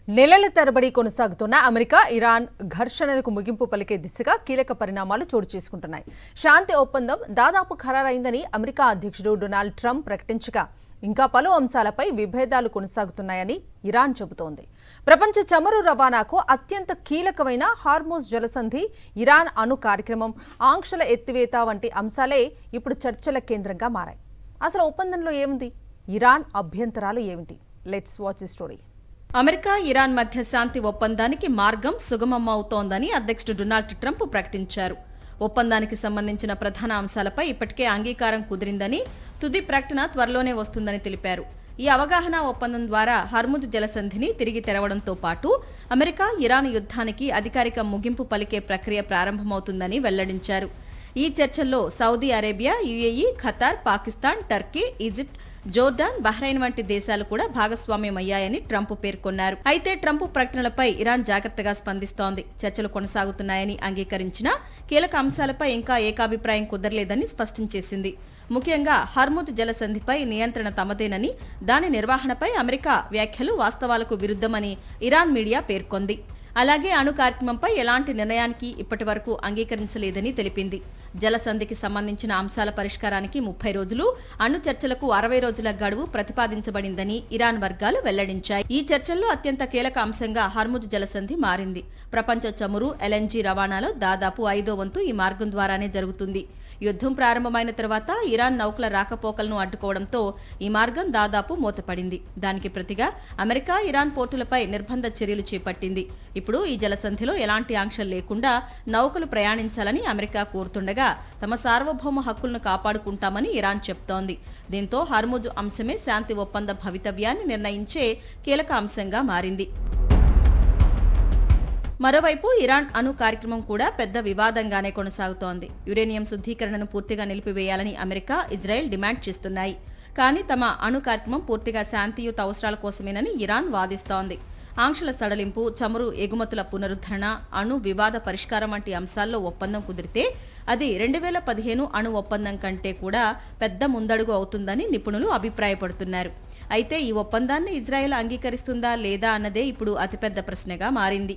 నెలల తరబడి కొనసాగుతున్న అమెరికా ఇరాన్ ఘర్షణలకు ముగింపు పలికే దిశగా కీలక పరిణామాలు చోటు చేసుకుంటున్నాయి. శాంతి ఒప్పందం దాదాపు ఖరారైందని అమెరికా అధ్యక్షుడు డొనాల్డ్ ట్రంప్ ప్రకటించగా ఇంకా పలు అంశాలపై విభేదాలు కొనసాగుతున్నాయని ఇరాన్ చెబుతోంది. ప్రపంచ చమురు రవాణాకు అత్యంత కీలకమైన హార్మోజ్ జలసంధి, ఇరాన్ అణు కార్యక్రమం, ఆంక్షల ఎత్తివేత వంటి అంశాలే ఇప్పుడు చర్చల కేంద్రంగా మారాయి. అసలు ఒప్పందంలో ఏముంది? ఇరాన్ అభ్యంతరాలు ఏమిటి? Let's watch the story. America Iran మధ్య శాంతి ఒప్పందానికి మార్గం సుగమమవుతోందని అధ్యక్షుడు డొనాల్డ్ ట్రంప్ ప్రకటించారు. ఒప్పందానికి సంబంధించిన ప్రధాన అంశాలపై ఇప్పటికే అంగీకారం కుదిరిందని, తుది ప్రకటన త్వరలోనే వస్తుందని తెలిపారు. ఈ అవగాహన ఒప్పందం ద్వారా హర్ముజ్ జలసంధిని తిరిగి తెరవడంతో పాటు అమెరికా ఇరాన్ యుద్ధానికి అధికారిక ముగింపు పలికే ప్రక్రియ ప్రారంభమవుతుందని వెల్లడించారు. ఈ చర్చల్లో Saudi Arabia, UAE, Qatar, Pakistan, Turkey, Egypt, Jordan, Bahrain వంటి దేశాలు కూడా భాగస్వామ్యమయ్యాయని ట్రంప్ పేర్కొన్నారు. అయితే ట్రంప్ ప్రకటనలపై ఇరాన్ జాగ్రత్తగా స్పందిస్తోంది. చర్చలు కొనసాగుతున్నాయని అంగీకరించినా కీలక అంశాలపై ఇంకా ఏకాభిప్రాయం కుదరలేదని స్పష్టం చేసింది. ముఖ్యంగా హర్ముజ్ జలసంధిపై నియంత్రణ తమదేనని, దాని నిర్వహణపై అమెరికా వ్యాఖ్యలు వాస్తవాలకు విరుద్ధమని ఇరాన్ మీడియా పేర్కొంది. అలాగే అణు కార్యక్రమంపై ఎలాంటి నిర్ణయానికి ఇప్పటి వరకు అంగీకరించలేదని తెలిపింది. జలసంధికి సంబంధించిన అంశాల పరిష్కారానికి 30 రోజులు, అణు చర్చలకు 60 రోజుల గడువు ప్రతిపాదించబడిందని ఇరాన్ వర్గాలు వెల్లడించాయి. ఈ చర్చల్లో అత్యంత కీలక అంశంగా హర్ముజ్ జలసంధి మారింది. ప్రపంచ చమురు, ఎల్ఎన్జీ రవాణాలో దాదాపు 5వ వంతు ఈ మార్గం ద్వారానే జరుగుతుంది. యుద్ధం ప్రారంభమైన తర్వాత ఇరాన్ నౌకల రాకపోకలను అడ్డుకోవడంతో ఈ మార్గం దాదాపు మూతపడింది. దానికి ప్రతిగా అమెరికా ఇరాన్ పోర్టులపై నిర్బంధ చర్యలు చేపట్టింది. ఇప్పుడు ఈ జలసంధిలో ఎలాంటి ఆంక్షలు లేకుండా నౌకలు ప్రయాణించాలని అమెరికా కోరుతుండగా, తమ సార్వభౌమ హక్కులను కాపాడుకుంటామని ఇరాన్ చెప్తోంది. దీంతో హర్ముజ్ అంశమే శాంతి ఒప్పంద భవితవ్యాన్ని నిర్ణయించే కీలక అంశంగా మారింది. మరోవైపు ఇరాన్ అణు కార్యక్రమం కూడా పెద్ద వివాదంగానే కొనసాగుతోంది. యురేనియం శుద్ధీకరణను పూర్తిగా నిలిపివేయాలని అమెరికా, ఇజ్రాయెల్ డిమాండ్ చేస్తున్నాయి. కానీ తమ అణు కార్యక్రమం పూర్తిగా శాంతియుత అవసరాల కోసమేనని ఇరాన్ వాదిస్తోంది. ఆంక్షల సడలింపు, చమురు ఎగుమతుల పునరుద్ధరణ, అణు వివాద పరిష్కారం వంటి అంశాల్లో ఒప్పందం కుదిరితే అది 2015 అణు ఒప్పందం కంటే కూడా పెద్ద ముందడుగు అవుతుందని నిపుణులు అభిప్రాయపడుతున్నారు. అయితే ఈ ఒప్పందాన్ని ఇజ్రాయెల్ అంగీకరిస్తుందా లేదా అన్నదే ఇప్పుడు అతిపెద్ద ప్రశ్నగా మారింది.